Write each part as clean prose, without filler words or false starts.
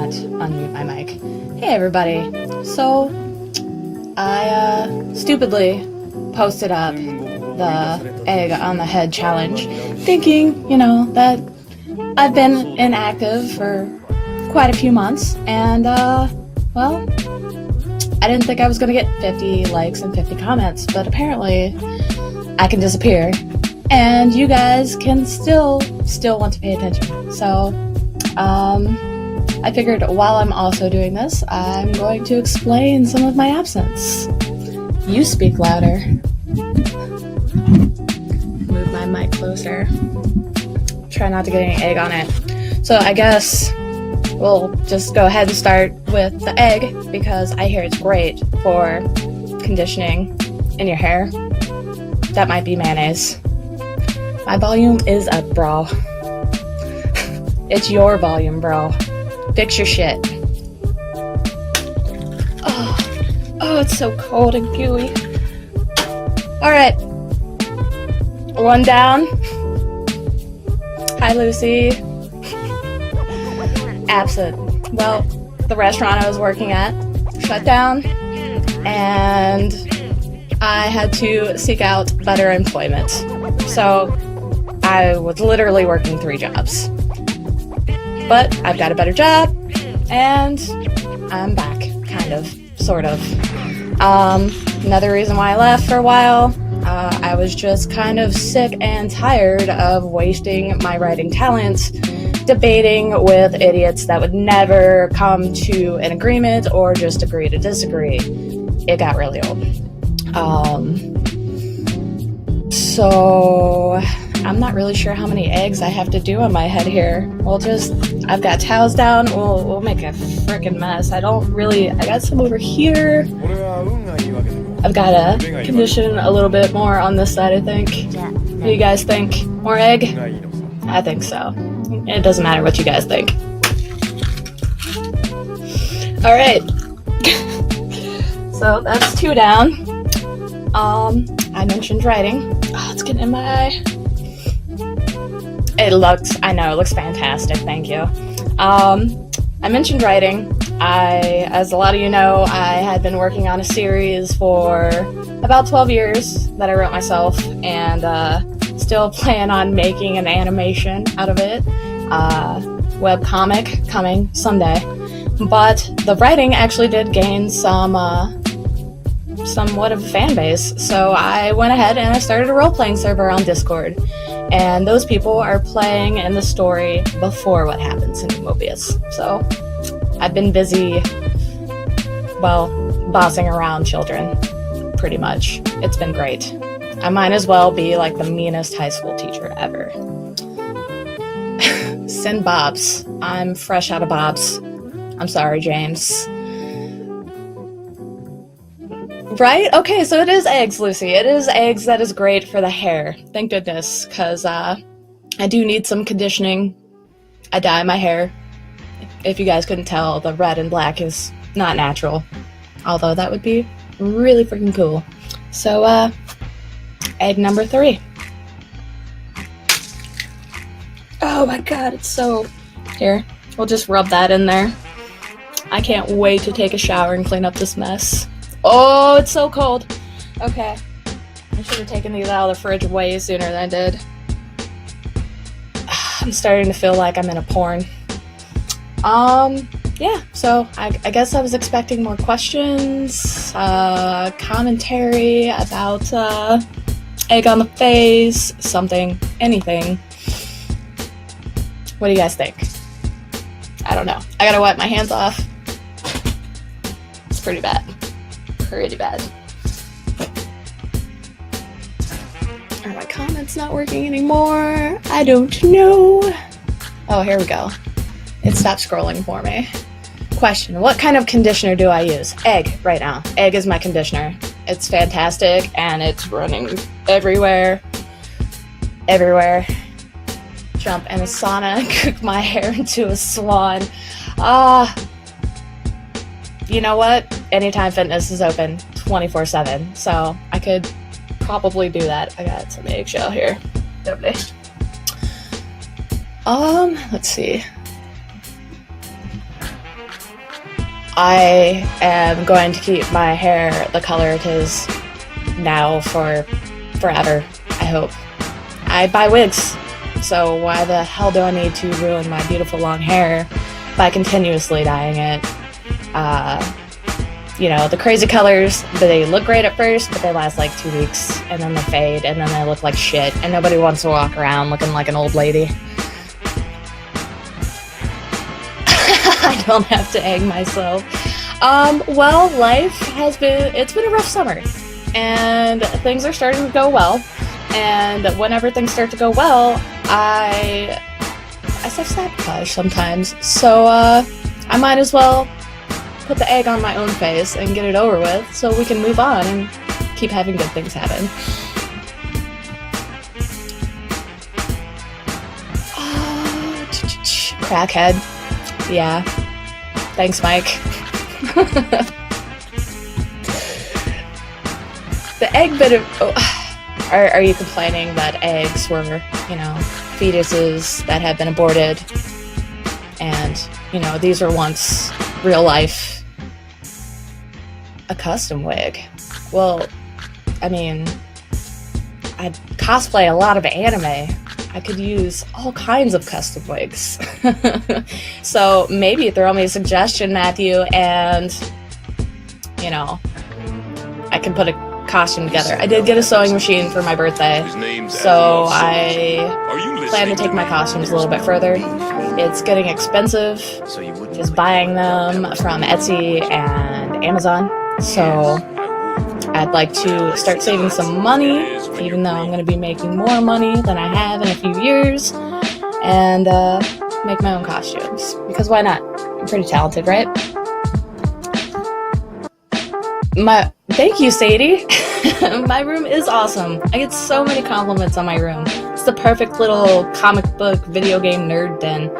not unmute my mic. Hey everybody. So, I stupidly posted up the egg on the head challenge, thinking, that I've been inactive for quite a few months, and, well, I didn't think I was gonna get 50 likes and 50 comments, but apparently I can disappear, and you guys can still want to pay attention. So, I figured while I'm also doing this, I'm going to explain some of my absence. You speak louder. Move my mic closer. Try not to get any egg on it. So I guess we'll just go ahead and start with the egg, because I hear it's great for conditioning in your hair. That might be mayonnaise. My volume is up, bro. It's your volume, bro. Fix your shit. Oh, it's so cold and gooey. Alright. One down. Hi, Lucy. Absent. Well, the restaurant I was working at shut down, and I had to seek out better employment. So I was literally working 3 jobs. But I've got a better job, and I'm back, kind of, sort of. Another reason why I left for a while, I was just kind of sick and tired of wasting my writing talents debating with idiots that would never come to an agreement or just agree to disagree. It got really old. So I'm not really sure how many eggs I have to do on my head here. I've got towels down. We'll make a freaking mess. I got some over here. I've got to condition a little bit more on this side, I think. What do you guys think? More egg? I think so. It doesn't matter what you guys think. Alright. So that's 2 down. I mentioned writing. Oh, it's getting in my eye. It looks fantastic, thank you. I mentioned writing. As a lot of you know, I had been working on a series for about 12 years that I wrote myself, and still plan on making an animation out of it. Webcomic coming someday. But the writing actually did gain somewhat of a fan base, so I went ahead and I started a role-playing server on Discord. And those people are playing in the story before what happens in Mobius. So I've been busy, bossing around children, pretty much. It's been great. I might as well be like the meanest high school teacher ever. Send Bobs. I'm fresh out of Bobs. I'm sorry, James. Right? Okay, so it is eggs, Lucy. It is eggs that is great for the hair. Thank goodness, because I do need some conditioning. I dye my hair. If you guys couldn't tell, the red and black is not natural. Although that would be really freaking cool. So, egg number 3. Oh my god, it's so... Here, we'll just rub that in there. I can't wait to take a shower and clean up this mess. Oh, it's so cold. Okay. I should have taken these out of the fridge way sooner than I did. I'm starting to feel like I'm in a porn. Yeah, so I guess I was expecting more questions, commentary about, egg on the face, something, anything. What do you guys think? I don't know. I gotta wipe my hands off. It's pretty bad. Pretty bad. Are my comments not working anymore? I don't know. Oh, here we go. It stopped scrolling for me. Question: what kind of conditioner do I use? Egg right now. Egg is my conditioner. It's fantastic, and it's running everywhere. Everywhere. Jump in a sauna and cook my hair into a swan. You know what? Anytime Fitness is open 24/7, so I could probably do that. I got some eggshell here. Lovely. Let's see. I am going to keep my hair the color it is now for forever, I hope. I buy wigs, so why the hell do I need to ruin my beautiful long hair by continuously dyeing it? You know, the crazy colors, they look great at first, but they last like 2 weeks, and then they fade, and then they look like shit, and nobody wants to walk around looking like an old lady. I don't have to egg myself. Well, it's been a rough summer, and things are starting to go well, and whenever things start to go well, I self-sabotage sometimes, so, I might as well put the egg on my own face and get it over with so we can move on and keep having good things happen. Crackhead. Yeah. Thanks, Mike. The egg bit of... Oh, are you complaining that eggs were, you know, fetuses that had been aborted? And, you know, these were once real life... a custom wig. Well, I mean, I cosplay a lot of anime. I could use all kinds of custom wigs. So maybe throw me a suggestion, Matthew, and, you know, I can put a costume together. I did get a sewing machine for my birthday, so I plan to take my costumes a little bit further. It's getting expensive, just buying them from Etsy and Amazon. So I'd like to start saving some money, even though I'm going to be making more money than I have in a few years, and make my own costumes. Because why not? I'm pretty talented, right? Thank you, Sadie. My room is awesome. I get so many compliments on my room. It's the perfect little comic book video game nerd den,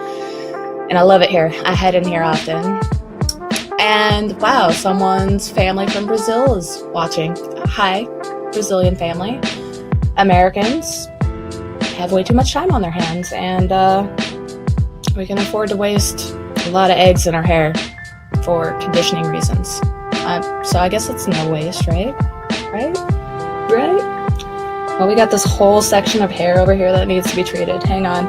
and I love it here. I head in here often. And wow, someone's family from Brazil is watching. Hi, Brazilian family. Americans have way too much time on their hands, and we can afford to waste a lot of eggs in our hair for conditioning reasons. So I guess it's no waste, right? Right? Well, we got this whole section of hair over here that needs to be treated. Hang on.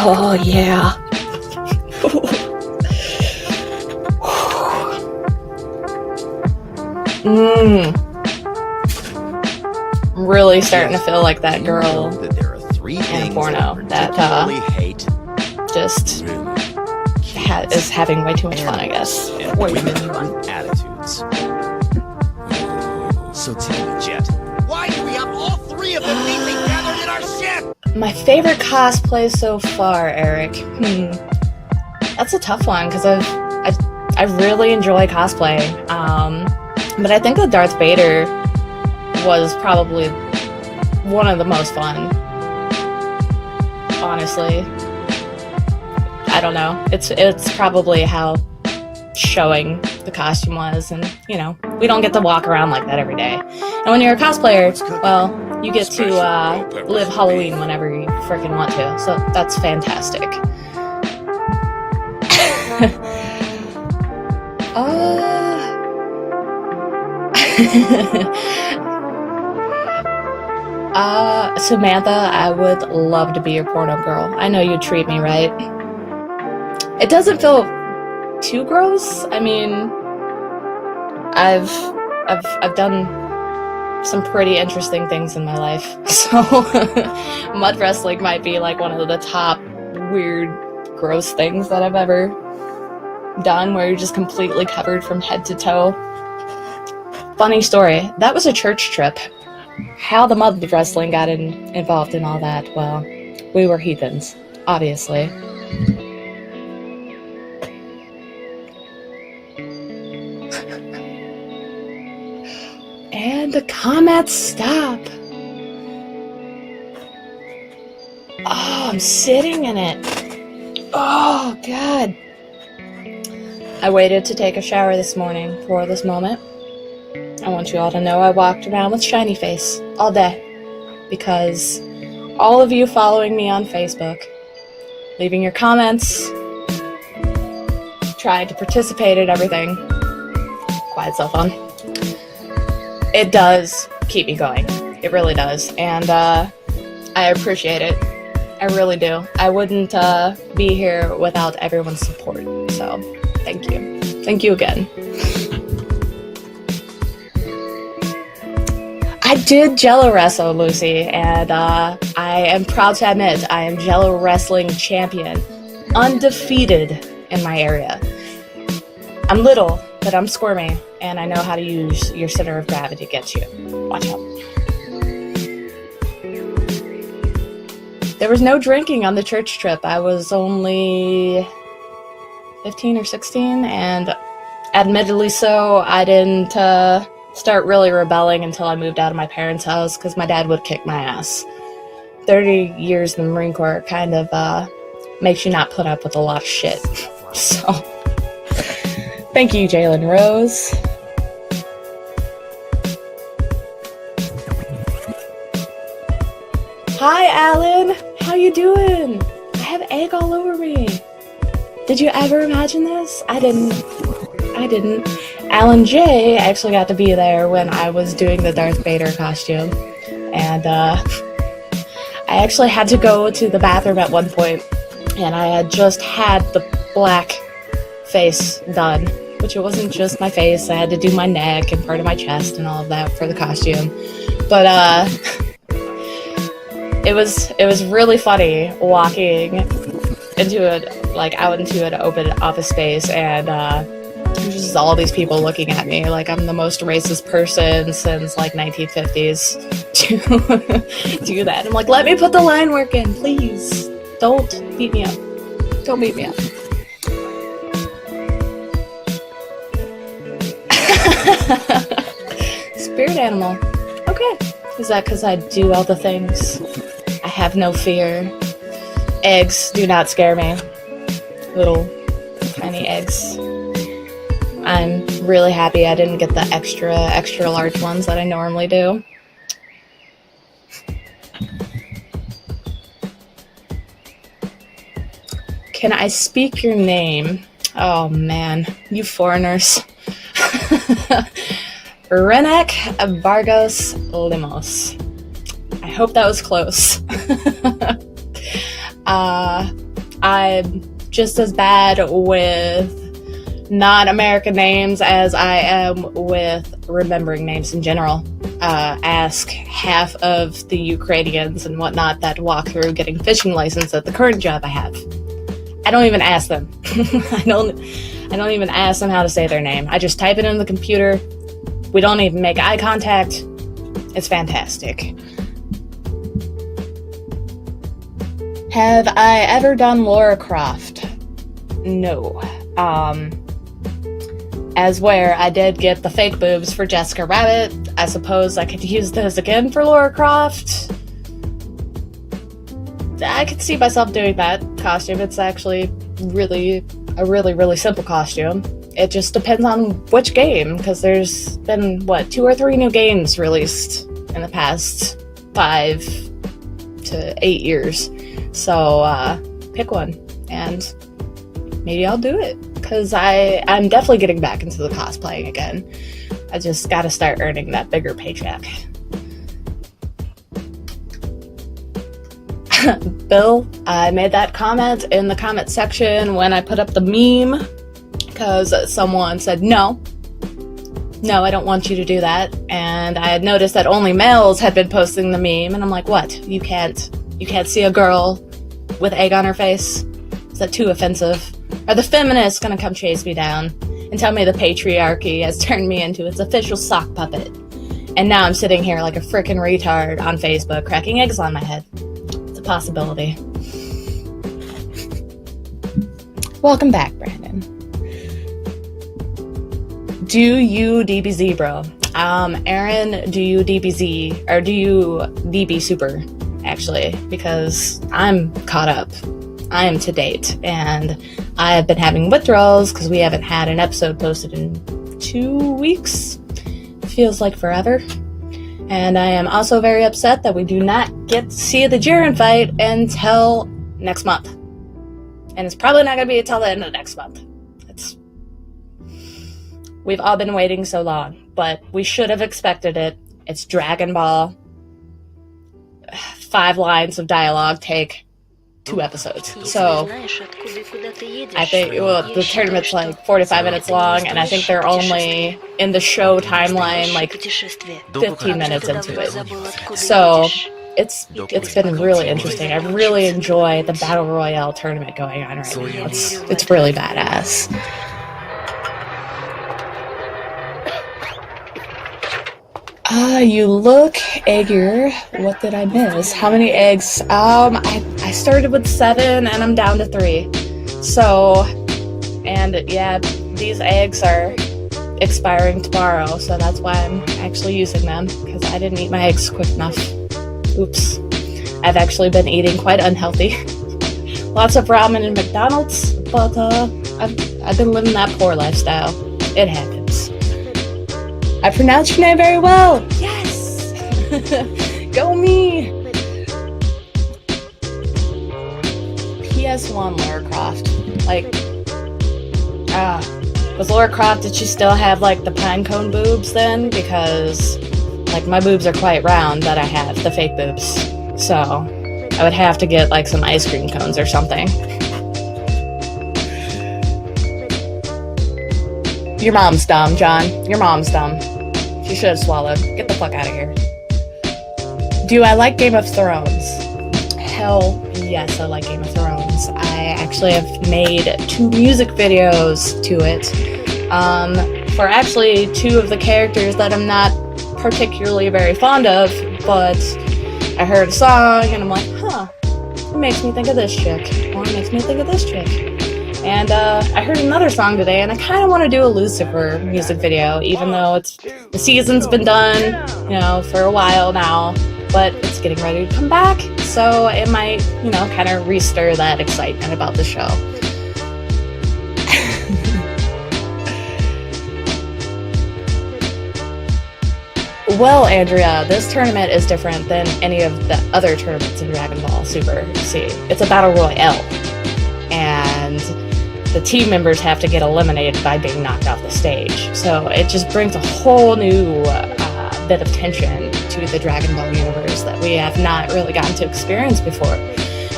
Oh, yeah. I'm really starting to feel like that girl in a porno that just is having way too much fun, I guess. Way too much fun. Attitudes. So tell me, Jet, why do we have all three of them neatly gathered in our ship? My favorite cosplay so far, Eric. That's a tough one because I really enjoy cosplay. But I think that Darth Vader was probably one of the most fun. Honestly, I don't know. It's probably how showing the costume was, and you know, we don't get to walk around like that every day. And when you're a cosplayer, well, you get to live Halloween whenever you freaking want to. So that's fantastic. Samantha, I would love to be your porno girl. I know you'd treat me right. It doesn't feel too gross. I mean, I've done some pretty interesting things in my life, so mud wrestling might be like one of the top weird, gross things that I've ever done, where you're just completely covered from head to toe. Funny story, that was a church trip. How the mud wrestling got involved in all that, well, we were heathens, obviously. And the comments stop. Oh, I'm sitting in it. Oh, God. I waited to take a shower this morning for this moment. I want you all to know I walked around with shiny face all day because all of you following me on Facebook, leaving your comments, trying to participate in everything. Quiet cell phone. It does keep me going. It really does. And I appreciate it. I really do. I wouldn't be here without everyone's support. So, thank you. Thank you again. I did Jello wrestle, Lucy, and I am proud to admit I am Jello wrestling champion, undefeated in my area. I'm little, but I'm squirmy, and I know how to use your center of gravity to get you. Watch out. There was no drinking on the church trip. I was only 15 or 16, and admittedly so, I didn't start really rebelling until I moved out of my parents' house, because my dad would kick my ass. 30 years in the Marine Corps kind of makes you not put up with a lot of shit. So, thank you, Jalen Rose. Hi, Alan. How you doing? I have egg all over me. Did you ever imagine this? I didn't. Alan J actually got to be there when I was doing the Darth Vader costume. And I actually had to go to the bathroom at one point, and I had just had the black face done, which it wasn't just my face. I had to do my neck and part of my chest and all of that for the costume. But it was really funny walking into out into an open office space, and there's just all these people looking at me like I'm the most racist person since 1950s to do that. I'm like, let me put the line work in, please. Don't beat me up. Don't beat me up. Spirit animal. Okay. Is that because I do all the things? I have no fear. Eggs do not scare me. Little tiny eggs. I'm really happy I didn't get the extra large ones that I normally do. Can I speak your name? Oh man, you foreigners. Renek Vargas Limos. I hope that was close. I'm just as bad with non-American names as I am with remembering names in general. Ask half of the Ukrainians and whatnot that walk through getting fishing license at the current job I have. I don't even ask them. I don't even ask them how to say their name. I just type it in the computer. We don't even make eye contact. It's fantastic. Have I ever done Lara Croft? No. As where I did get the fake boobs for Jessica Rabbit. I suppose I could use those again for Lara Croft. I could see myself doing that costume. It's actually a really simple costume. It just depends on which game, because there's been, 2 or 3 new games released in the past 5 to 8 years. So, pick one, and maybe I'll do it, because I'm definitely getting back into the cosplaying again. I just gotta start earning that bigger paycheck. Bill, I made that comment in the comment section when I put up the meme, because someone said, no, I don't want you to do that. And I had noticed that only males had been posting the meme, and I'm like, what? You can't see a girl with egg on her face? Is that too offensive? Are the feminists gonna come chase me down and tell me the patriarchy has turned me into its official sock puppet? And now I'm sitting here like a frickin' retard on Facebook cracking eggs on my head. It's a possibility. Welcome back, Brandon. Do you DBZ, bro? Aaron, do you DBZ, or do you DB Super, actually? Because I'm caught up. I am to date, and I have been having withdrawals because we haven't had an episode posted in 2 weeks. Feels like forever. And I am also very upset that we do not get to see the Jiren fight until next month. And it's probably not going to be until the end of next month. We've all been waiting so long, but we should have expected it. It's Dragon Ball. 5 lines of dialogue take 2 episodes. So I think the tournament's like 45 minutes long, and I think they're only in the show timeline like 15 minutes into it. So it's been really interesting. I really enjoy the Battle Royale tournament going on right now. It's really badass. You look eggier. What did I miss? How many eggs? I started with 7 and I'm down to 3. So, and yeah, these eggs are expiring tomorrow, so that's why I'm actually using them, because I didn't eat my eggs quick enough. Oops. I've actually been eating quite unhealthy. Lots of ramen and McDonald's, but I've been living that poor lifestyle. It happens. I pronounced your name very well! Yes! Go me! PS1 Lara Croft. Like, with Lara Croft, did she still have, like, the pinecone boobs then? Because, like, my boobs are quite round that I have, the fake boobs. So, I would have to get, like, some ice cream cones or something. Your mom's dumb, John. Your mom's dumb. She should have swallowed. Get the fuck out of here. Do I like Game of Thrones? Hell yes, I like Game of Thrones. I actually have made 2 music videos to it. For actually 2 of the characters that I'm not particularly very fond of, but I heard a song and I'm like, huh, it makes me think of this chick. Or it makes me think of this chick. And I heard another song today, and I kind of want to do a Lucifer music video, even though the season's been done, for a while now, but it's getting ready to come back, so it might, kind of restir that excitement about the show. Well, Andrea, this tournament is different than any of the other tournaments in Dragon Ball Super C. It's a battle royale, and the team members have to get eliminated by being knocked off the stage. So it just brings a whole new bit of tension to the Dragon Ball universe that we have not really gotten to experience before.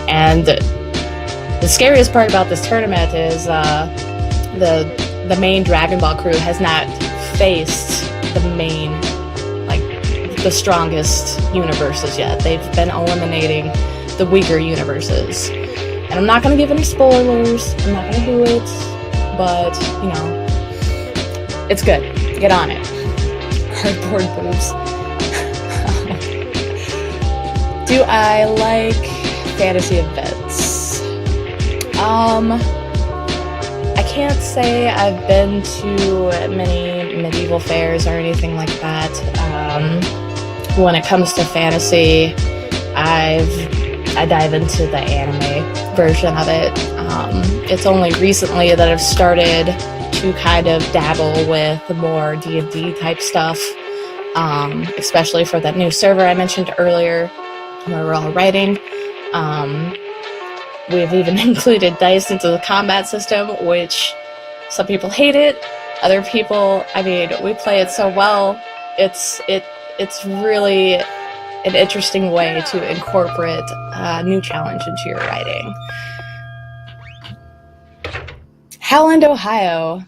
And the scariest part about this tournament is the main Dragon Ball crew has not faced the strongest universes yet. They've been eliminating the weaker universes. And I'm not going to give any spoilers, I'm not going to do it, but, it's good. Get on it. Cardboard boobs. Do I like fantasy events? I can't say I've been to many medieval fairs or anything like that. When it comes to fantasy, I dive into the anime version of it. It's only recently that I've started to kind of dabble with the more D&D type stuff, especially for that new server I mentioned earlier where we're all writing. We've even included dice into the combat system, which some people hate it, other people, we play it so well. It's really an interesting way to incorporate a new challenge into your writing. Howland, Ohio.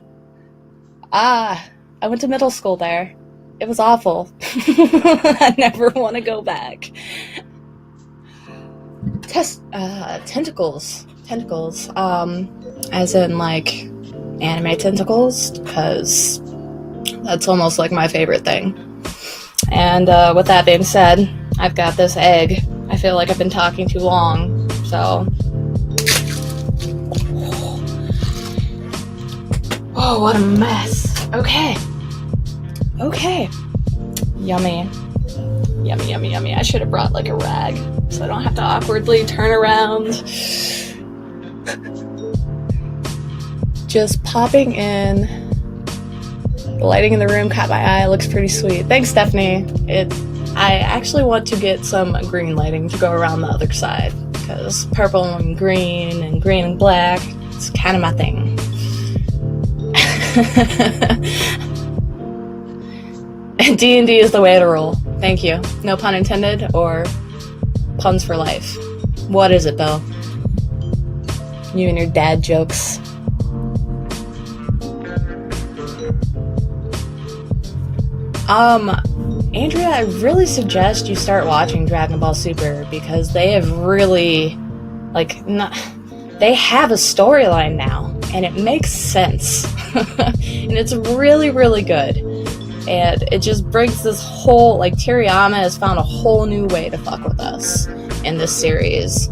I went to middle school there. It was awful. I never want to go back. Tentacles. Tentacles. As in, like, anime tentacles, because that's almost like my favorite thing. And with that being said, I've got this egg. I feel like I've been talking too long, so... Oh, what a mess. Okay. Yummy. Yummy. I should have brought, like, a rag, so I don't have to awkwardly turn around. Just popping in. The lighting in the room caught my eye. It looks pretty sweet. Thanks, Stephanie. I actually want to get some green lighting to go around the other side, because purple and green and black, it's kind of my thing. And D&D is the way to roll. Thank you. No pun intended, or puns for life. What is it, Bill? You and your dad jokes. Andrea, I really suggest you start watching Dragon Ball Super, because they have really, they have a storyline now, and it makes sense. And it's really, really good. And it just brings this whole, Toriyama has found a whole new way to fuck with us in this series.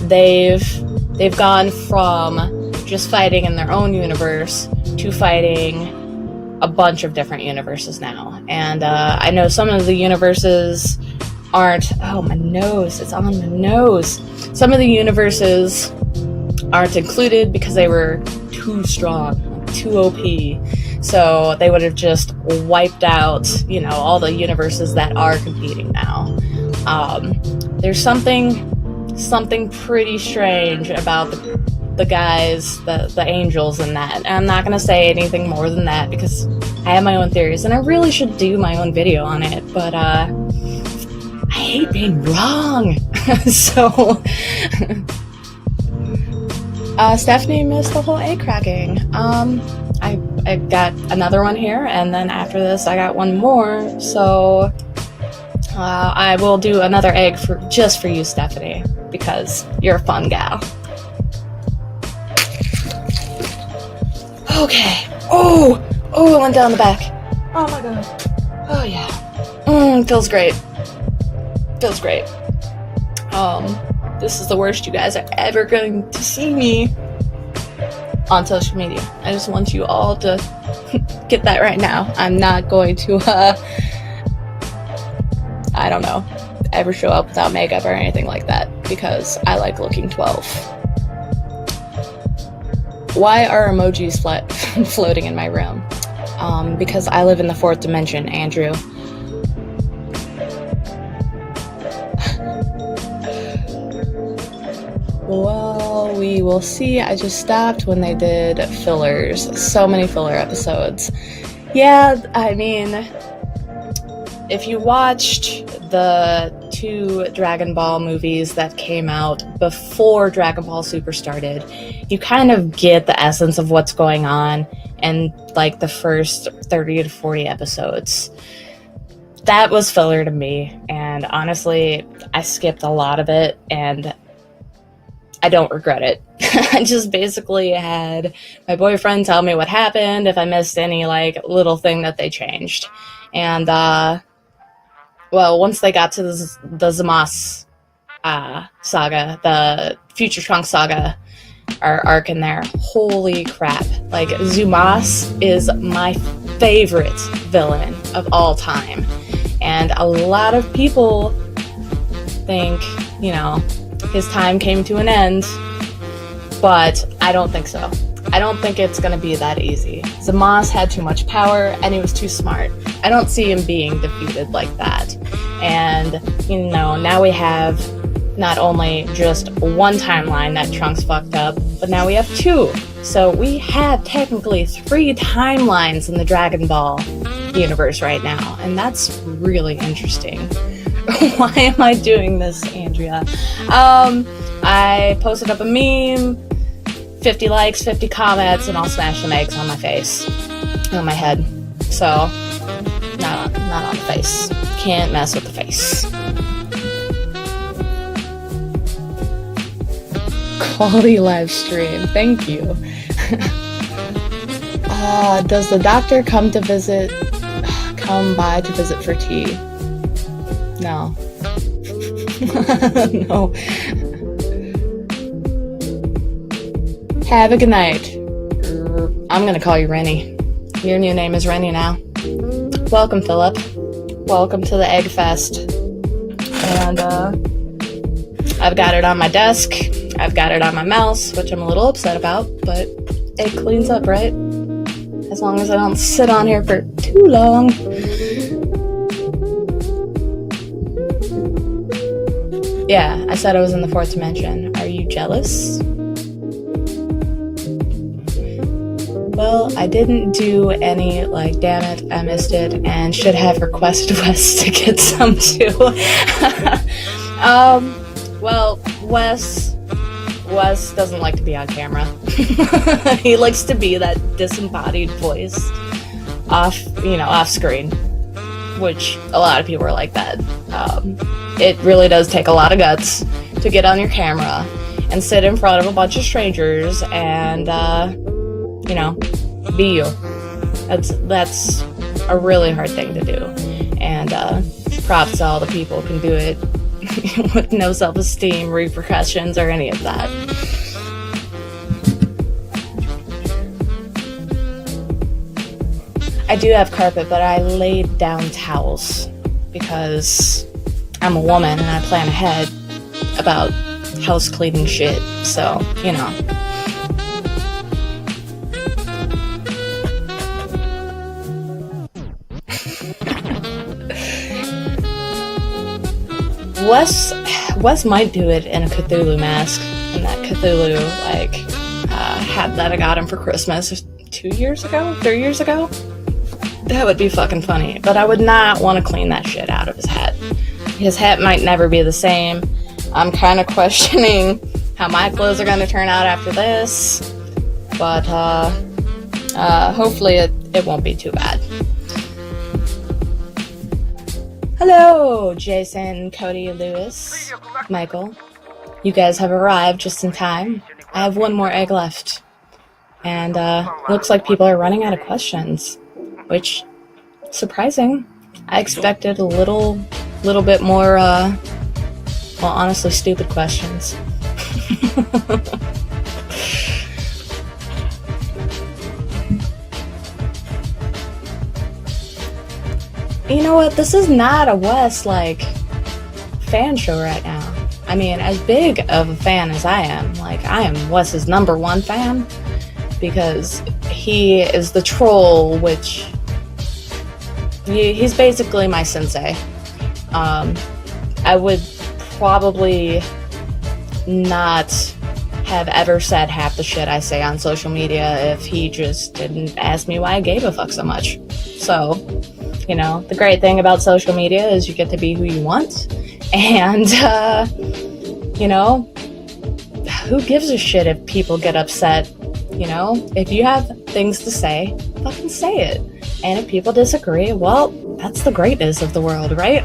They've gone from just fighting in their own universe to fighting a bunch of different universes now. And I know some of the universes aren't... Oh, my nose. It's on the nose. Some of the universes aren't included because they were too strong, too OP. So they would have just wiped out, all the universes that are competing now. There's something pretty strange about the guys, the angels in that. And I'm not going to say anything more than that because I have my own theories, and I really should do my own video on it, but I hate being wrong. So Stephanie missed the whole egg cracking. I got another one here, and then after this I got one more, so I will do another egg just for you, Stephanie, because you're a fun gal. Okay. Oh, it went down the back. Oh my god. Oh yeah. Feels great. Feels great. This is the worst you guys are ever going to see me on social media. I just want you all to get that right now. I'm not going to, I don't know, ever show up without makeup or anything like that, because I like looking 12. Why are emojis floating in my room? Because I live in the 4th dimension, Andrew. Well, we will see. I just stopped when they did fillers. So many filler episodes. Yeah, I mean, if you watched the 2 Dragon Ball movies that came out before Dragon Ball Super started, you kind of get the essence of what's going on in the first 30 to 40 episodes. That was filler to me, and honestly, I skipped a lot of it, and I don't regret it. I just basically had my boyfriend tell me what happened if I missed any little thing that they changed. And well, once they got to the Zamasu saga, the Future Trunks saga, our arc in there, holy crap. Zamasu is my favorite villain of all time. And a lot of people think, his time came to an end, but I don't think so. I don't think it's going to be that easy. Zamasu had too much power, and he was too smart. I don't see him being defeated like that. And, now we have not only just one timeline that Trunks fucked up, but now we have 2. So we have technically 3 timelines in the Dragon Ball universe right now, and that's really interesting. Why am I doing this, Andrea? I posted up a meme, 50 likes, 50 comments, and I'll smash some eggs on my face. On my head. So, not on the face. Can't mess with the face. Quality live stream. Thank you. Does the doctor come by to visit for tea? No. No. Have a good night. I'm gonna call you Rennie. Your new name is Rennie now. Welcome, Philip. Welcome to the Egg Fest. And, I've got it on my desk. I've got it on my mouse, which I'm a little upset about, but it cleans up, right? As long as I don't sit on here for too long. Yeah, I said I was in the fourth dimension. Are you jealous? Well, I didn't do any, like, damn it, I missed it, and should have requested Wes to get some too. Well, Wes doesn't like to be on camera. He likes to be that disembodied voice off screen, which a lot of people are like that. It really does take a lot of guts to get on your camera and sit in front of a bunch of strangers and, be you. That's a really hard thing to do. And, props to all the people who can do it with no self-esteem, repercussions, or any of that. I do have carpet, but I laid down towels because I'm a woman and I plan ahead about house cleaning shit, so, Wes might do it in a Cthulhu mask, in that Cthulhu, hat that I got him for Christmas 3 years ago? That would be fucking funny, but I would not want to clean that shit out of his hat. His hat might never be the same. I'm kind of questioning how my clothes are going to turn out after this, but hopefully it won't be too bad. Hello, Jason, Cody, Lewis, Michael. You guys have arrived just in time. I have one more egg left. And looks like people are running out of questions, which, surprising. I expected a little bit more, honestly, stupid questions. You know what? This is not a Wes, fan show right now. I mean, as big of a fan as I am, I am Wes's number one fan, because he is the troll, which he's basically my sensei. I would probably not have ever said half the shit I say on social media if he just didn't ask me why I gave a fuck so much. So, the great thing about social media is you get to be who you want, and, who gives a shit if people get upset? If you have things to say, fucking say it. And if people disagree, well, that's the greatness of the world, right?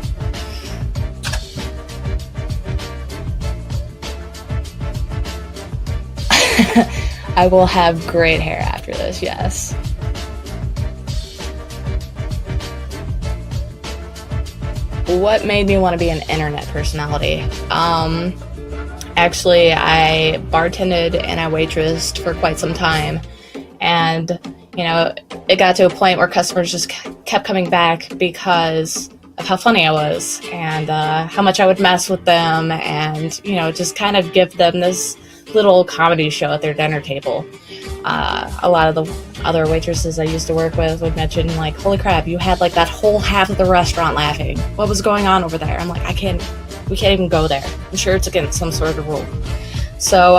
I will have great hair after this, yes. What made me want to be an internet personality? Actually, I bartended and I waitressed for quite some time. And, it got to a point where customers just kept coming back because of how funny I was and how much I would mess with them and, just kind of give them this little comedy show at their dinner table. A lot of the other waitresses I used to work with would mention, holy crap, you had that whole half of the restaurant laughing. What was going on over there? I'm like, we can't even go there. I'm sure it's against some sort of rule. So,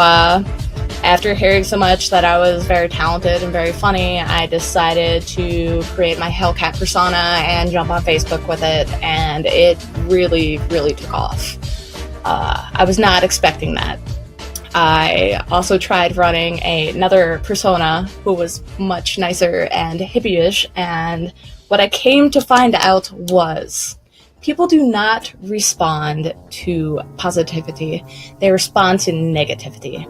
after hearing so much that I was very talented and very funny, I decided to create my Hellcat persona and jump on Facebook with it, and it really, really took off. I was not expecting that. I also tried running another persona who was much nicer and hippie-ish, and what I came to find out was people do not respond to positivity. They respond to negativity.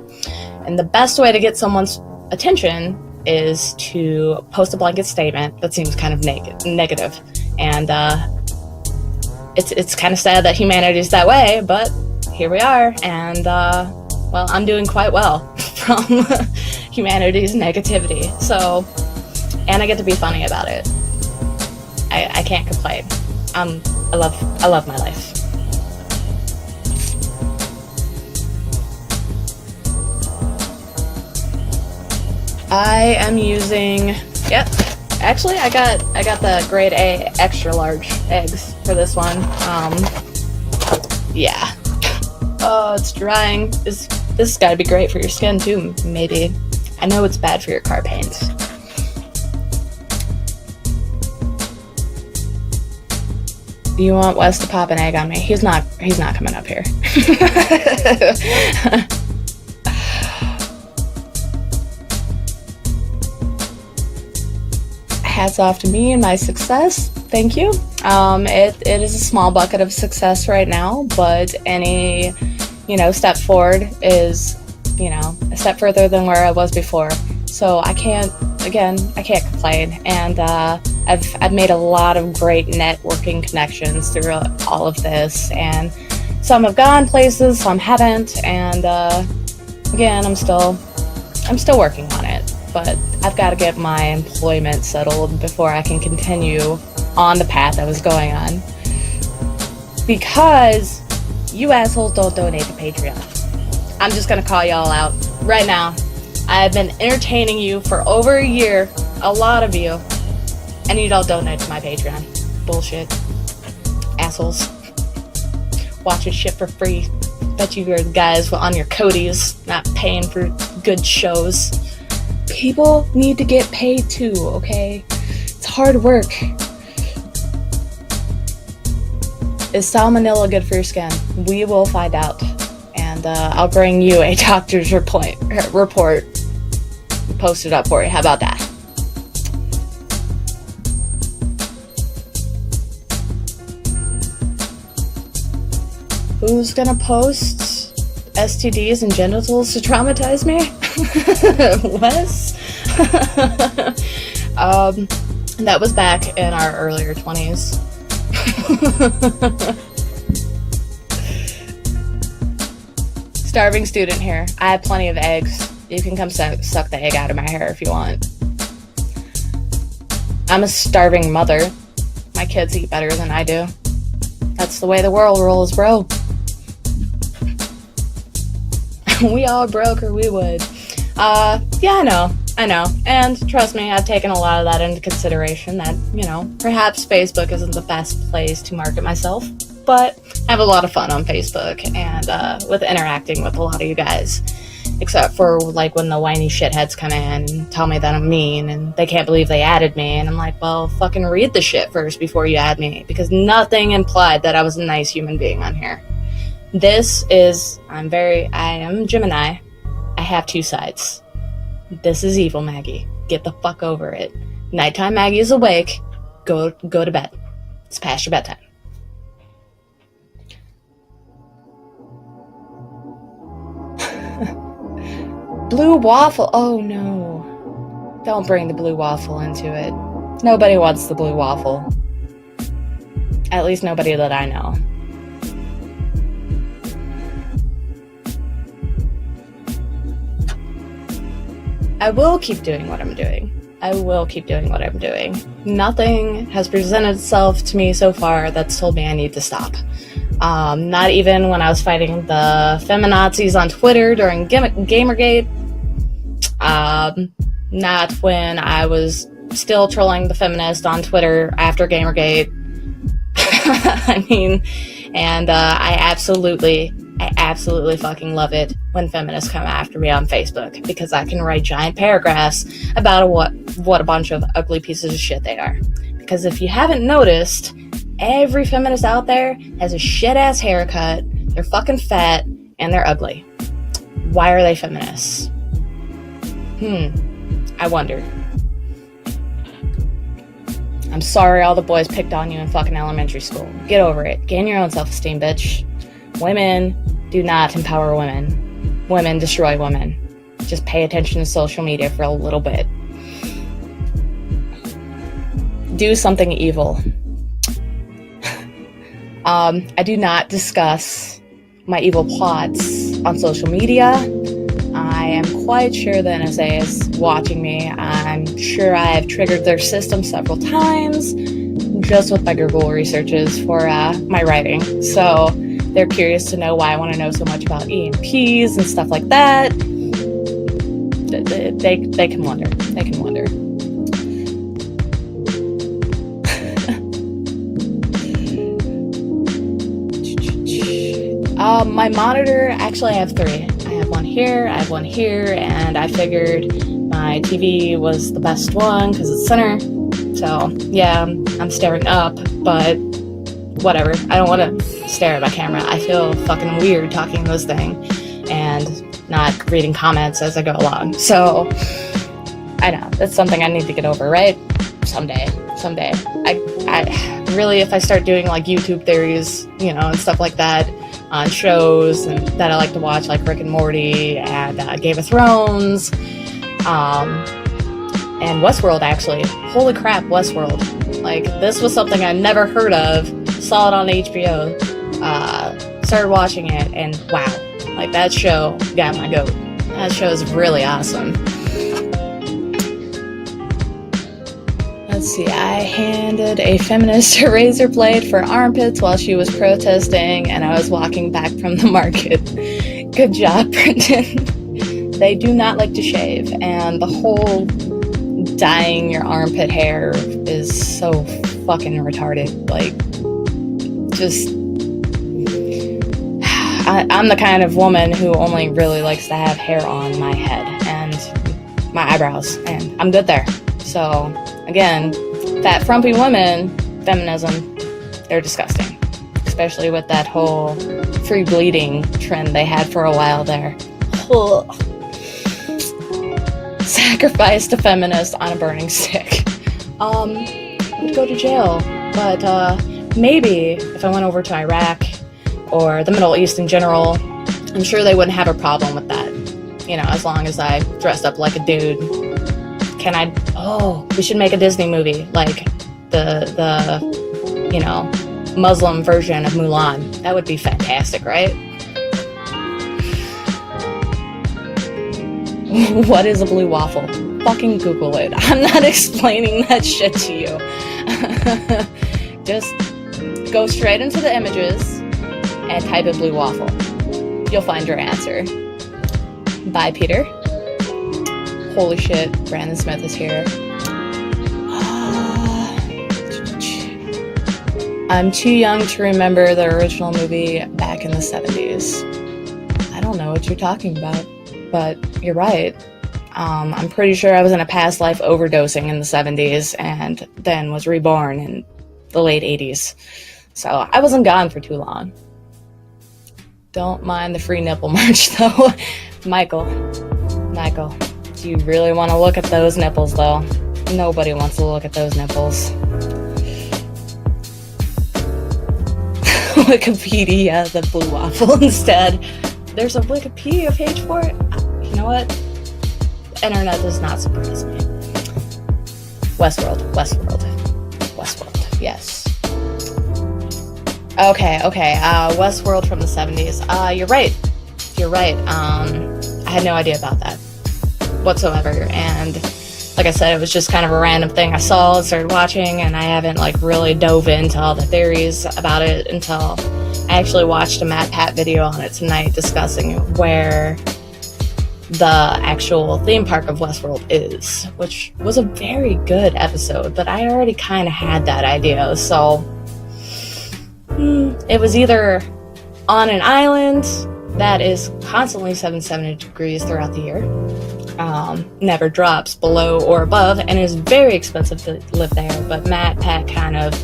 And the best way to get someone's attention is to post a blanket statement that seems kind of negative. And it's kind of sad that humanity's that way, but here we are. And, I'm doing quite well from humanity's negativity. So, and I get to be funny about it. I can't complain. I love my life. I am using, actually I got the grade A extra large eggs for this one. Yeah. Oh, it's drying. This has got to be great for your skin too, maybe. I know it's bad for your car paint. You want Wes to pop an egg on me? He's not coming up here. Hats off to me and my success. Thank you. It is a small bucket of success right now, but any, step forward is, a step further than where I was before. So I can't complain. And I've made a lot of great networking connections through all of this, and some have gone places, some haven't, and again, I'm still working on it. But I've got to get my employment settled before I can continue on the path I was going on. Because you assholes don't donate to Patreon. I'm just gonna call y'all out right now. I've been entertaining you for over a year, a lot of you, and you don't donate to my Patreon. Bullshit. Assholes. Watching shit for free. Bet you are guys on your Codies, not paying for good shows. People need to get paid too, okay? It's hard work. Is salmonella good for your skin? We will find out. And I'll bring you a doctor's report posted up for you. How about that? Who's gonna post STDs and genitals to traumatize me? Wes? That was back in our earlier 20s. Starving student here. I have plenty of eggs. You can come suck the egg out of my hair if you want. I'm a starving mother. My kids eat better than I do. That's the way the world rolls, bro. We all broke or we would. Yeah, I know. And trust me, I've taken a lot of that into consideration, that, perhaps Facebook isn't the best place to market myself, but I have a lot of fun on Facebook and with interacting with a lot of you guys, except for like when the whiny shitheads come in and tell me that I'm mean and they can't believe they added me, and I'm like, well, fucking read the shit first before you add me, because nothing implied that I was a nice human being on here. I am Gemini. I have two sides. This is evil Maggie. Get the fuck over it. Nighttime Maggie is awake. Go to bed. It's past your bedtime. Blue waffle. Oh no. Don't bring the blue waffle into it. Nobody wants the blue waffle. At least nobody that I know. I will keep doing what I'm doing. Nothing has presented itself to me so far that's told me I need to stop. Not even when I was fighting the feminazis on Twitter during Gamergate. Not when I was still trolling the feminist on Twitter after Gamergate. I absolutely fucking love it when feminists come after me on Facebook, because I can write giant paragraphs about what a bunch of ugly pieces of shit they are. Because if you haven't noticed, every feminist out there has a shit-ass haircut, they're fucking fat, and they're ugly. Why are they feminists? I wonder. I'm sorry all the boys picked on you in fucking elementary school. Get over it. Gain your own self-esteem, bitch. Women do not empower women. Women destroy women. Just pay attention to social media for a little bit. Do something evil. I do not discuss my evil plots on social media. I am quite sure the NSA is watching me. I'm sure I have triggered their system several times just with my Google researches for my writing. So they're curious to know why I want to know so much about EMPs and stuff like that. They can wonder. They can wonder. My monitor, actually I have three. I have one here, I have one here, and I figured my TV was the best one because it's center. So yeah, I'm staring up, but whatever. I don't want to stare at my camera. I feel fucking weird talking to this thing and not reading comments as I go along. So I know, that's something I need to get over, right? Someday. I really, if I start doing like YouTube theories, you know, and stuff like that on shows and that I like to watch, like Rick and Morty and Game of Thrones, and Westworld, actually. Holy crap, Westworld. Like, this was something I never heard of, saw it on HBO, started watching it, and wow. Like, that show got my goat. That show is really awesome. Let's see, I handed a feminist a razor blade for armpits while she was protesting, and I was walking back from the market. Good job, Brendan. They do not like to shave, and the whole dyeing your armpit hair is so fucking retarded. Like, just... I'm the kind of woman who only really likes to have hair on my head and my eyebrows, and I'm good there. So... Again, fat, frumpy women, feminism, they're disgusting. Especially with that whole free bleeding trend they had for a while there. Ugh. Sacrifice to feminist on a burning stick. Would go to jail. But maybe if I went over to Iraq or the Middle East in general, I'm sure they wouldn't have a problem with that. You know, as long as I dressed up like a dude. We should make a Disney movie, like the you know, Muslim version of Mulan. That would be fantastic, right? What is a blue waffle? Fucking Google it. I'm not explaining that shit to you. Just go straight into the images and type in blue waffle. You'll find your answer. Bye, Peter. Holy shit, Brandon Smith is here. I'm too young to remember the original movie back in the 70s. I don't know what you're talking about, but you're right. I'm pretty sure I was in a past life overdosing in the 70s and then was reborn in the late 80s. So I wasn't gone for too long. Don't mind the free nipple march, though. Michael, do you really want to look at those nipples, though? Nobody wants to look at those nipples. Wikipedia, the blue waffle instead. There's a Wikipedia page for it? You know what? The internet does not surprise me. Westworld, yes. Okay, Westworld from the 70s. You're right. I had no idea about that whatsoever, and like I said, it was just kind of a random thing I saw and started watching, and I haven't like really dove into all the theories about it until I actually watched a Matt Pat video on it tonight discussing where the actual theme park of Westworld is, which was a very good episode, but I already kind of had that idea, so it was either on an island that is constantly 77 degrees throughout the year, never drops below or above, and is very expensive to live there, but Matt Pat kind of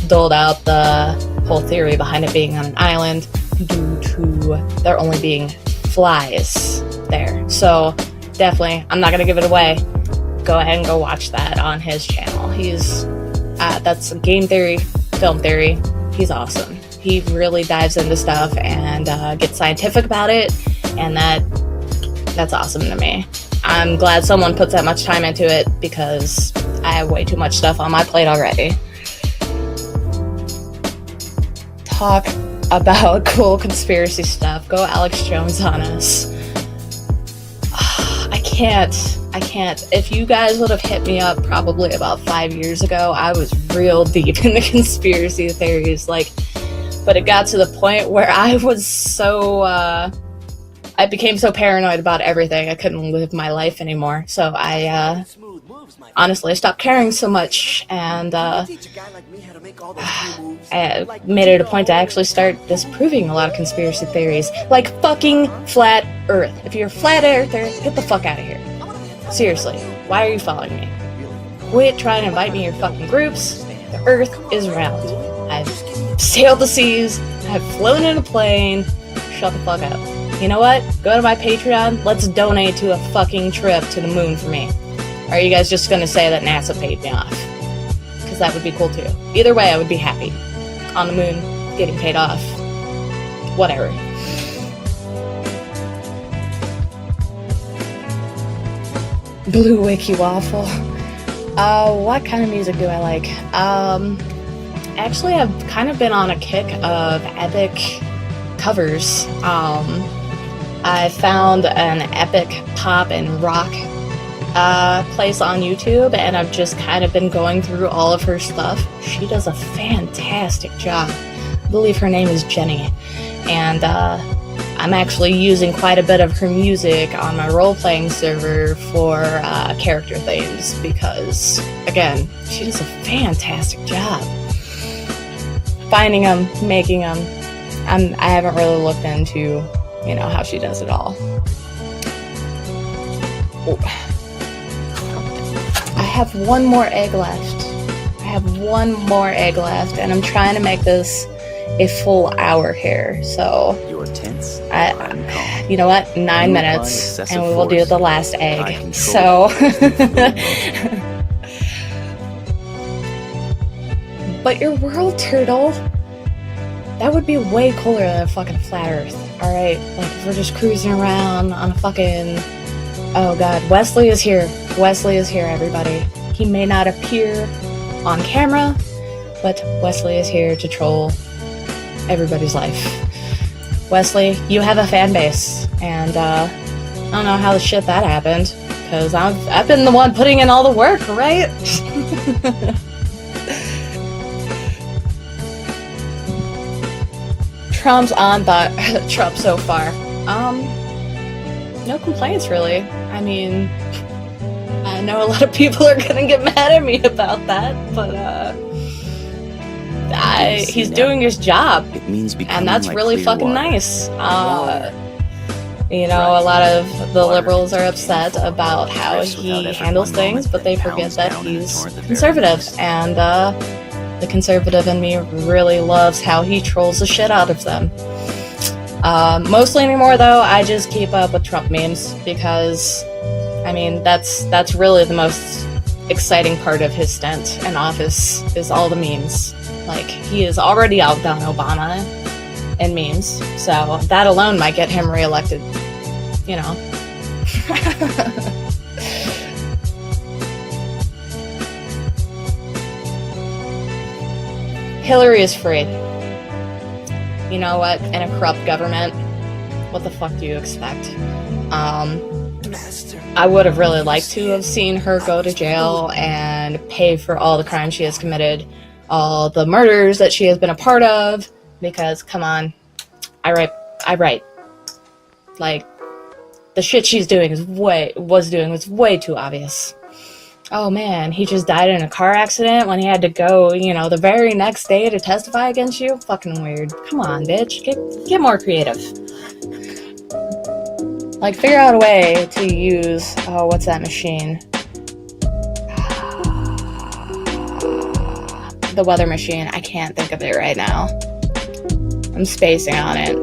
doled out the whole theory behind it being on an island due to there only being flies there. So definitely, I'm not going to give it away. Go ahead and go watch that on his channel. He's, that's game theory, film theory. He's awesome. He really dives into stuff and gets scientific about it, and that's awesome to me. I'm glad someone puts that much time into it because I have way too much stuff on my plate already. Talk about cool conspiracy stuff. Go Alex Jones on us. I can't. If you guys would have hit me up probably about 5 years ago, I was real deep in the conspiracy theories, but it got to the point where I was so, I became so paranoid about everything, I couldn't live my life anymore, so I honestly, I stopped caring so much, and I made it a point to actually start disproving a lot of conspiracy theories, like fucking flat Earth. If you're a flat earther, get the fuck out of here. Seriously, why are you following me? Quit trying to invite me in your fucking groups. The Earth is round. I've sailed the seas. I've flown in a plane. Shut the fuck up. You know what? Go to my Patreon. Let's donate to a fucking trip to the moon for me. Or are you guys just gonna say that NASA paid me off? Because that would be cool too. Either way, I would be happy. On the moon, getting paid off. Whatever. Blue Wiki Waffle. What kind of music do I like? Actually, I've kind of been on a kick of epic covers. I found an epic pop and rock place on YouTube, and I've just kind of been going through all of her stuff. She does a fantastic job. I believe her name is Jenny, and I'm actually using quite a bit of her music on my role-playing server for character themes because, again, she does a fantastic job. Finding them, making them. I haven't really looked into, how she does it all. Oh. I have one more egg left. And I'm trying to make this a full hour here, so You're tense. you know what? 9 minutes, and we will do the last egg. So, but your world turtle, that would be way cooler than a fucking flat Earth. All right, like if we're just cruising around on a fucking, oh god, Wesley is here. Everybody. He may not appear on camera, but Wesley is here to troll everybody's life. Wesley, you have a fan base, and I don't know how the shit that happened, because I've been the one putting in all the work, right? Trump's on Trump so far. No complaints really. I mean, I know a lot of people are gonna get mad at me about that, but he's doing his job, and that's really fucking nice. A lot of the liberals are upset about how he handles things, but they forget that he's conservative, and the conservative in me really loves how he trolls the shit out of them. Mostly anymore, though, I just keep up with Trump memes because, I mean, that's really the most exciting part of his stint in office is all the memes. Like, he has already outdone Obama in memes, so that alone might get him reelected, Hillary is free. You know what? In a corrupt government, what the fuck do you expect? I would have really liked to have seen her go to jail and pay for all the crimes she has committed, all the murders that she has been a part of, because, come on, I write. Like, the shit she's doing was way too obvious. Oh man, he just died in a car accident when he had to go, the very next day to testify against you? Fucking weird. Come on, bitch. Get more creative. Like, figure out a way to use, what's that machine? The weather machine. I can't think of it right now. I'm spacing on it.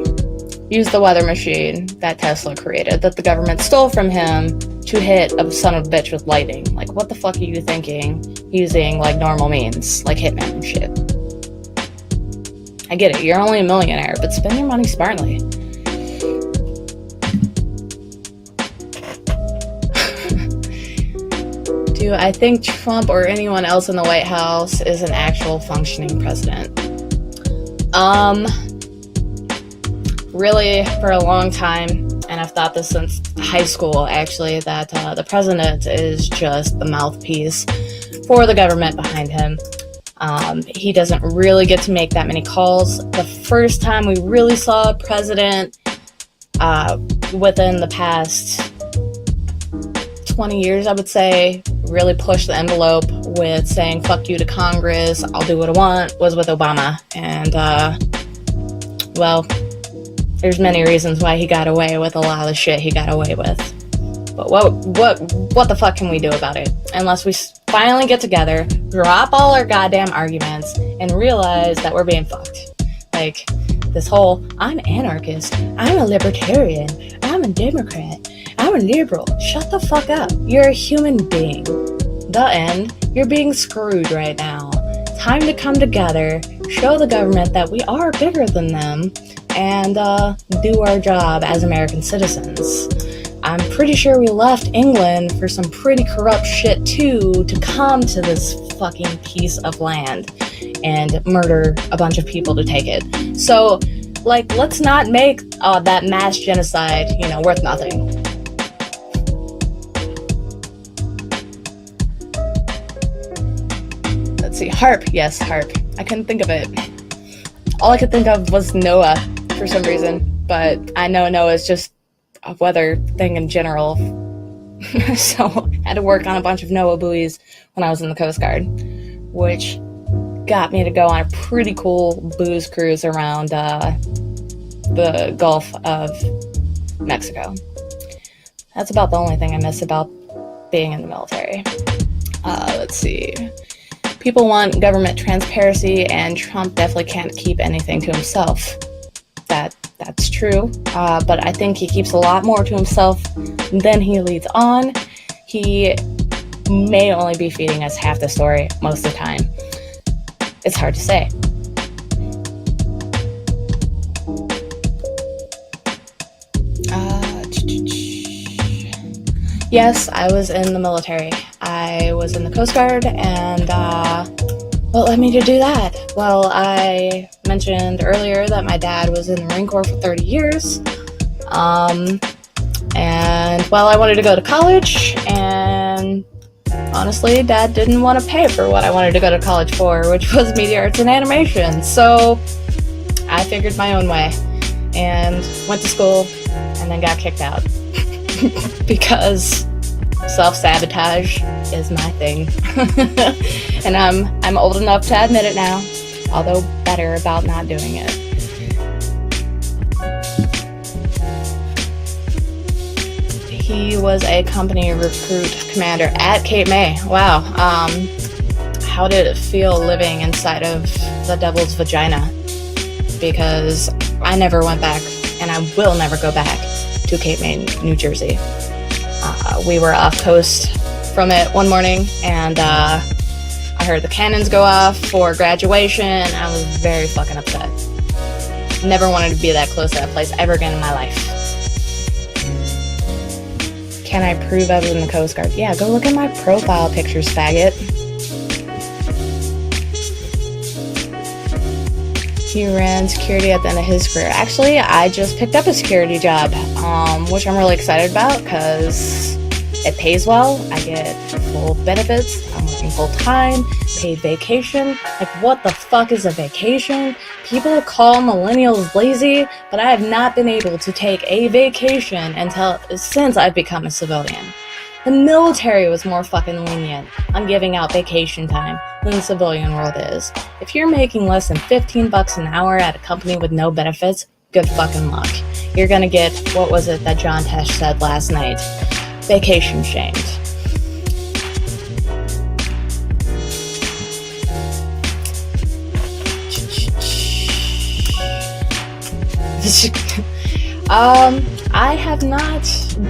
Use the weather machine that Tesla created, that the government stole from him, to hit a son of a bitch with lightning. Like, what the fuck are you thinking using, like, normal means, like hitman and shit? I get it, you're only a millionaire, but spend your money smartly. Do I think Trump or anyone else in the White House is an actual functioning president? Really, for a long time, and I've thought this since high school, actually, that the president is just the mouthpiece for the government behind him. He doesn't really get to make that many calls. The first time we really saw a president within the past 20 years, I would say, really pushed the envelope with saying fuck you to Congress, I'll do what I want, was with Obama. And well, there's many reasons why he got away with a lot of the shit he got away with. But what the fuck can we do about it? Unless we finally get together, drop all our goddamn arguments, and realize that we're being fucked. Like, this whole, I'm anarchist, I'm a libertarian, I'm a Democrat, I'm a liberal. Shut the fuck up. You're a human being. The end. You're being screwed right now. Time to come together, show the government that we are bigger than them, and do our job as American citizens. I'm pretty sure we left England for some pretty corrupt shit too to come to this fucking piece of land and murder a bunch of people to take it. So, like, let's not make that mass genocide, worth nothing. Let's see, HARP. Yes, HARP. I couldn't think of it. All I could think of was NOAA for some reason, but I know NOAA is just a weather thing in general. So I had to work on a bunch of NOAA buoys when I was in the Coast Guard, which got me to go on a pretty cool booze cruise around the Gulf of Mexico. That's about the only thing I miss about being in the military. Let's see. People want government transparency, and Trump definitely can't keep anything to himself. That's true, but I think he keeps a lot more to himself than he leads on. He may only be feeding us half the story most of the time. It's hard to say. Yes, I was in the military. I was in the Coast Guard, and what led me to do that? Well, I mentioned earlier that my dad was in the Marine Corps for 30 years. And, well, I wanted to go to college, and honestly, Dad didn't want to pay for what I wanted to go to college for, which was media arts and animation. So I figured my own way and went to school and then got kicked out because self-sabotage is my thing. And I'm old enough to admit it now, although better about not doing it. He was a company recruit commander at Cape May. Wow. How did it feel living inside of the devil's vagina? Because I never went back, and I will never go back to Cape May, New Jersey. We were off coast from it one morning, and I heard the cannons go off for graduation. I was very fucking upset. Never wanted to be that close to that place ever again in my life. Can I prove I was in the Coast Guard? Yeah, go look at my profile pictures, faggot. He ran security at the end of his career. Actually, I just picked up a security job, which I'm really excited about because it pays well. I get full benefits. I'm working full time, paid vacation. Like, what the fuck is a vacation? People call millennials lazy, but I have not been able to take a vacation since I've become a civilian. The military was more fucking lenient on giving out vacation time than the civilian world is. If you're making less than $15 an hour at a company with no benefits, good fucking luck. You're gonna get, what was it that John Tesh said last night? Vacation shamed. I have not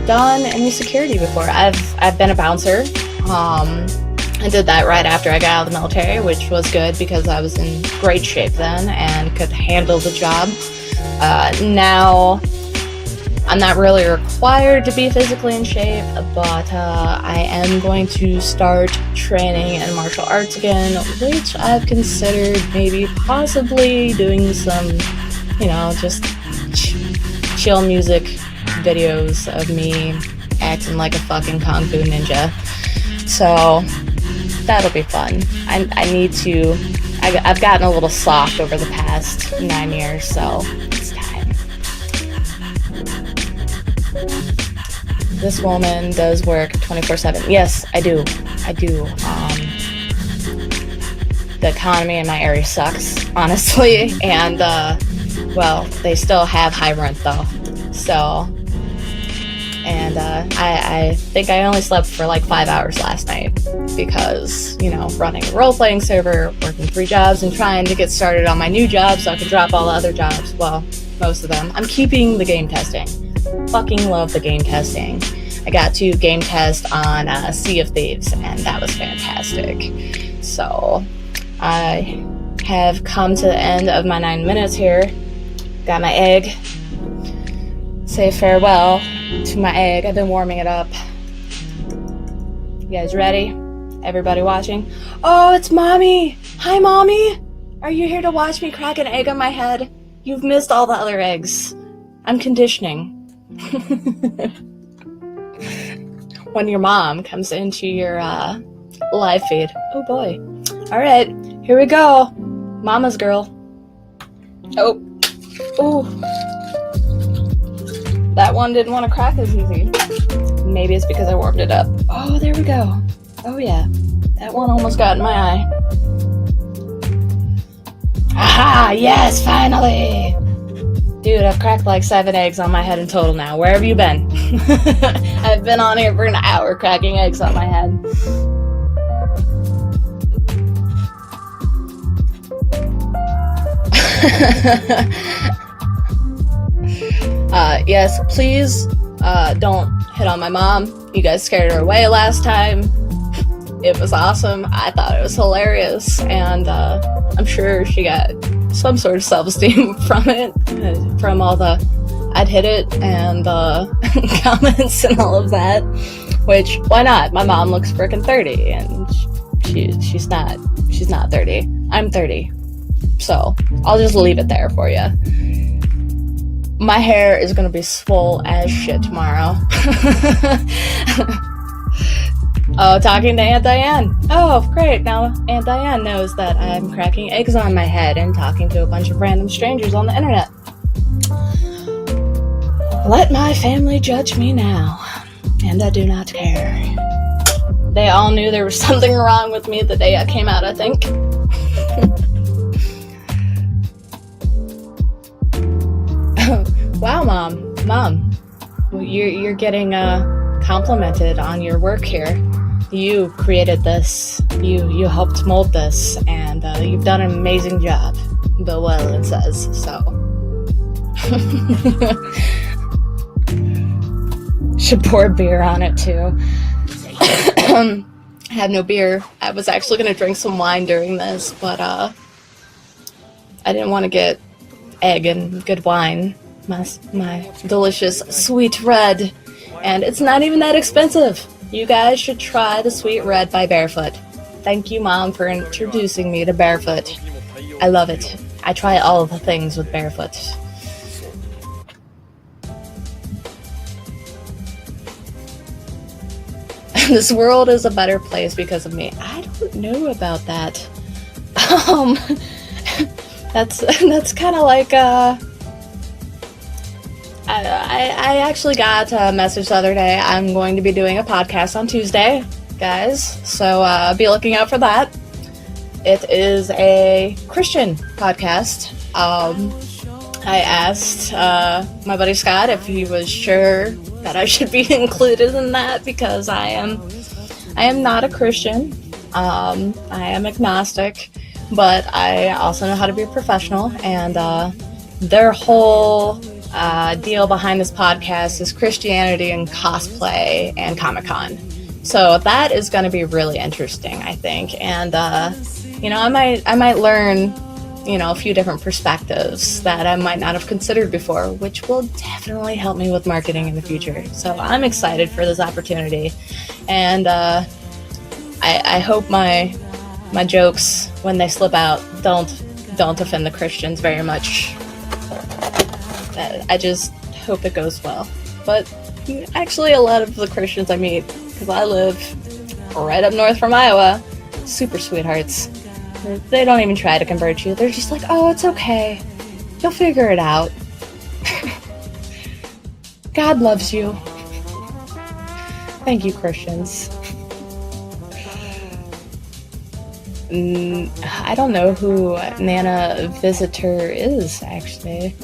done any security before. I've been a bouncer. I did that right after I got out of the military, which was good because I was in great shape then and could handle the job. Now, I'm not really required to be physically in shape, but I am going to start training in martial arts again, which I've considered maybe possibly doing some, just chill music videos of me acting like a fucking kung fu ninja. So that'll be fun. I've gotten a little soft over the past 9 years, so it's time. This woman does work 24/7. Yes, I do. I do. The economy in my area sucks, honestly, and well, they still have high rent though. So, and I think I only slept for like 5 hours last night because, you know, running a role-playing server, working 3 jobs, and trying to get started on my new job so I can drop all the other jobs. Well, most of them. I'm keeping the game testing. Fucking love the game testing. I got to game test on Sea of Thieves, and that was fantastic. So, I have come to the end of my 9 minutes here. Got my egg. Say farewell to my egg. I've been warming it up. You guys ready? Everybody watching? Oh, it's Mommy! Hi, Mommy! Are you here to watch me crack an egg on my head? You've missed all the other eggs. I'm conditioning. When your mom comes into your live feed. Oh boy. Alright, here we go. Mama's girl. Oh. Ooh. That one didn't want to crack as easy. Maybe it's because I warmed it up. Oh, there we go. Oh yeah. That one almost got in my eye. Aha! Yes, finally! Dude, I've cracked like 7 eggs on my head in total now. Where have you been? I've been on here for an hour cracking eggs on my head. Yes, please don't hit on my mom. You guys scared her away last time. It was awesome. I thought it was hilarious, and I'm sure she got some sort of self-esteem from it, from all the I'd hit it and comments and all of that. Which, why not? My mom looks frickin' 30, and she's not 30. I'm 30, so I'll just leave it there for you. My hair is gonna be swole as shit tomorrow. Oh, talking to Aunt Diane. Oh, great. Now Aunt Diane knows that I'm cracking eggs on my head and talking to a bunch of random strangers on the internet. Let my family judge me now, and I do not care. They all knew there was something wrong with me the day I came out, I think. Wow, Mom, you're getting complimented on your work here. You created this. You helped mold this, and you've done an amazing job. Bill Wellen says so. Should pour a beer on it too. I had no beer. I was actually gonna drink some wine during this, but I didn't want to get egg and good wine. My delicious sweet red, and it's not even that expensive. You guys should try the Sweet Red by Barefoot. Thank you, Mom, for introducing me to Barefoot. I love it. I try all of the things with Barefoot. This world is a better place because of me. I don't know about that. That's kind of like I actually got a message the other day. I'm going to be doing a podcast on Tuesday, guys, so be looking out for that. It is a Christian podcast. I asked my buddy Scott if he was sure that I should be included in that, because I am not a Christian. I am agnostic, but I also know how to be a professional, and their whole deal behind this podcast is Christianity and cosplay and Comic-Con. So that is going to be really interesting, I think. And I might learn, a few different perspectives that I might not have considered before, which will definitely help me with marketing in the future. So I'm excited for this opportunity, and I hope my jokes, when they slip out, don't offend the Christians very much. I just hope it goes well. But actually, a lot of the Christians I meet, because I live right up north from Iowa, super sweethearts. They don't even try to convert you. They're just like, oh, it's okay. You'll figure it out. God loves you. Thank you, Christians. I don't know who Nana Visitor is, actually.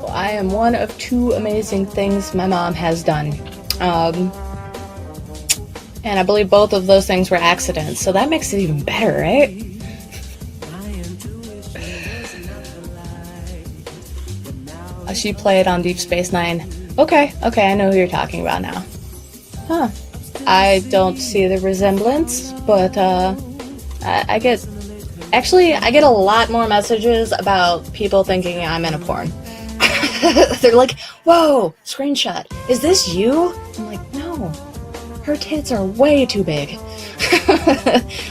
I am one of two amazing things my mom has done. And I believe both of those things were accidents, so that makes it even better, right? She played on Deep Space Nine. Okay, I know who you're talking about now. Huh. I don't see the resemblance, but I get... Actually, I get a lot more messages about people thinking I'm in a porn. They're like, whoa, screenshot, is this you? I'm like, no, her tits are way too big.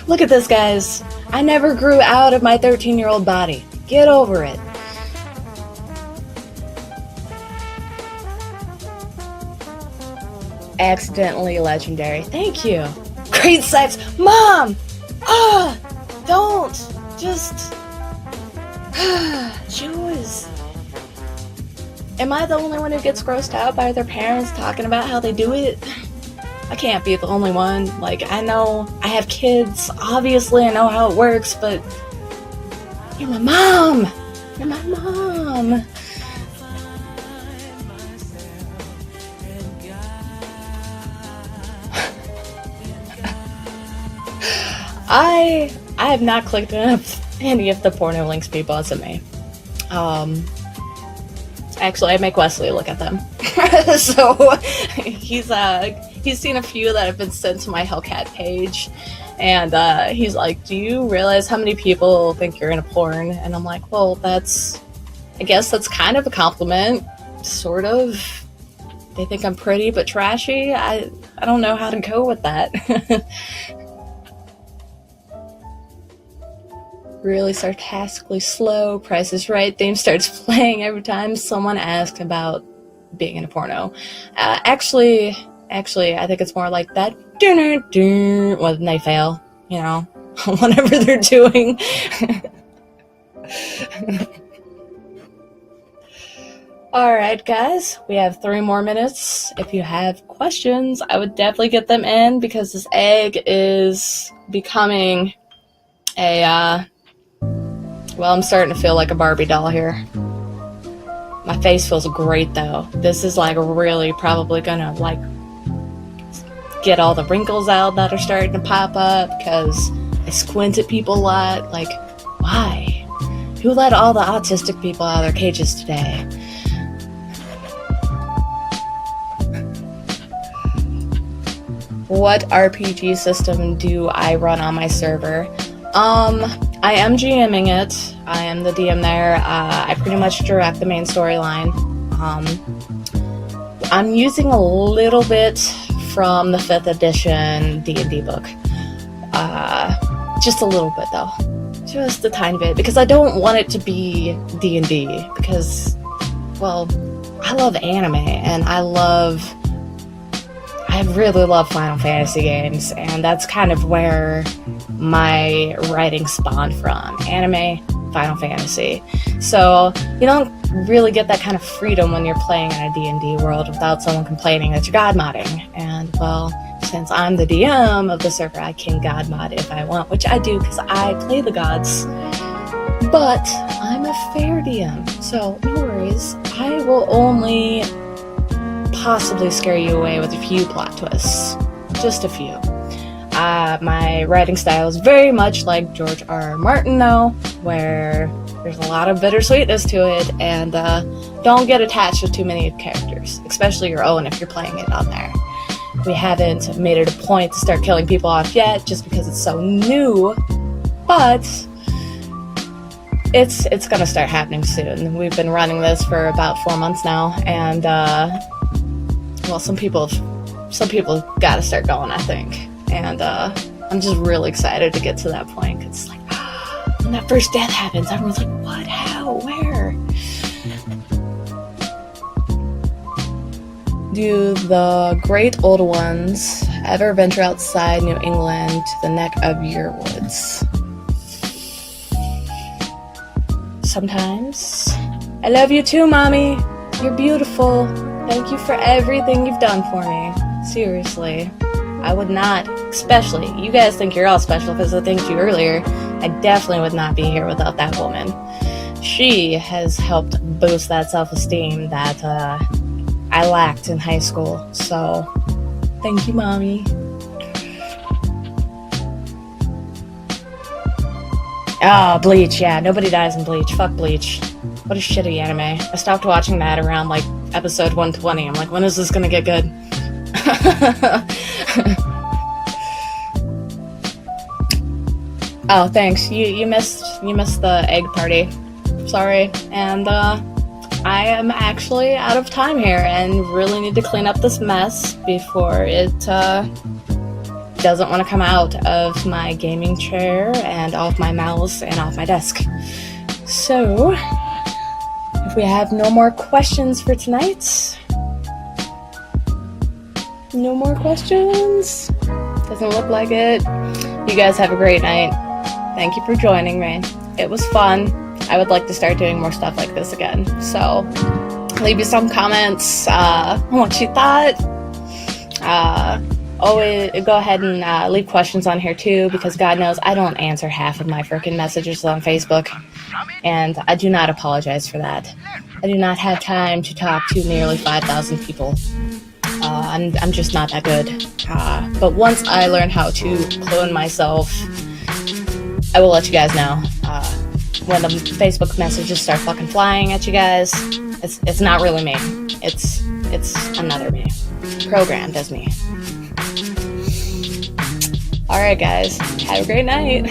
Look at this, guys. I never grew out of my 13-year-old body. Get over it. Accidentally legendary. Thank you. Great sex. Mom! Don't! Just... Jews. Am I the only one who gets grossed out by their parents talking about how they do it? I can't be the only one. Like, I know I have kids. Obviously, I know how it works, but... You're my mom! You're my mom! I have not clicked on any of the porno links people have sent me. Actually, I make Wesley look at them. So he's seen a few that have been sent to my Hellcat page, and he's like, "Do you realize how many people think you're in a porn?" And I'm like, "Well, I guess that's kind of a compliment, sort of. They think I'm pretty but trashy. I don't know how to go with that." Really sarcastically slow, Price is Right theme starts playing every time someone asks about being in a porno. Actually, I think it's more like that when they fail, you know, whatever they're doing. Alright, guys, we have 3 more minutes. If you have questions, I would definitely get them in, because this egg is becoming a, well, I'm starting to feel like a Barbie doll here. My face feels great, though. This is, like, really probably gonna, like, get all the wrinkles out that are starting to pop up, because I squint at people a lot. Like, why? Who let all the autistic people out of their cages today? What RPG system do I run on my server? I am GMing it. I am the DM there. I pretty much direct the main storyline. I'm using a little bit from the 5th edition D&D book. Just a little bit, though. Just a tiny bit. Because I don't want it to be D&D. Because, well, I love anime, and I really love Final Fantasy games, and that's kind of where my writing spawned from. Anime, Final Fantasy. So you don't really get that kind of freedom when you're playing in a D&D world without someone complaining that you're god modding. And, well, since I'm the DM of the server, I can god mod if I want, which I do because I play the gods. But I'm a fair DM, so no worries. I will only possibly scare you away with a few plot twists. Just a few. My writing style is very much like George R.R. Martin, though, where there's a lot of bittersweetness to it, and don't get attached to too many characters, especially your own if you're playing it on there. We haven't made it a point to start killing people off yet, just because it's so new, but it's gonna start happening soon. We've been running this for about 4 months now, and well, some people gotta start going, I think. And I'm just really excited to get to that point. It's like, when that first death happens, everyone's like, what, how, where? Do the great old ones ever venture outside New England to the neck of your woods? Sometimes. I love you too, Mommy. You're beautiful. Thank you for everything you've done for me. Seriously. I would not, especially, you guys think you're all special because I thanked you earlier. I definitely would not be here without that woman. She has helped boost that self-esteem that I lacked in high school. So, thank you, Mommy. Oh, Bleach, yeah. Nobody dies in Bleach. Fuck Bleach. What a shitty anime. I stopped watching that around, like, episode 120. I'm like, when is this gonna get good? Oh, thanks. You missed the egg party. Sorry. And I am actually out of time here and really need to clean up this mess before it doesn't want to come out of my gaming chair and off my mouse and off my desk. So, if we have no more questions for tonight, no more questions? Doesn't look like it. You guys have a great night. Thank you for joining me. It was fun. I would like to start doing more stuff like this again. So, leave me some comments what you thought. Always go ahead and leave questions on here too, because God knows I don't answer half of my freaking messages on Facebook. And I do not apologize for that. I do not have time to talk to nearly 5,000 people. I'm just not that good. But once I learn how to clone myself, I will let you guys know. When the Facebook messages start fucking flying at you guys, it's not really me. It's another me. Programmed as me. Alright guys, have a great night.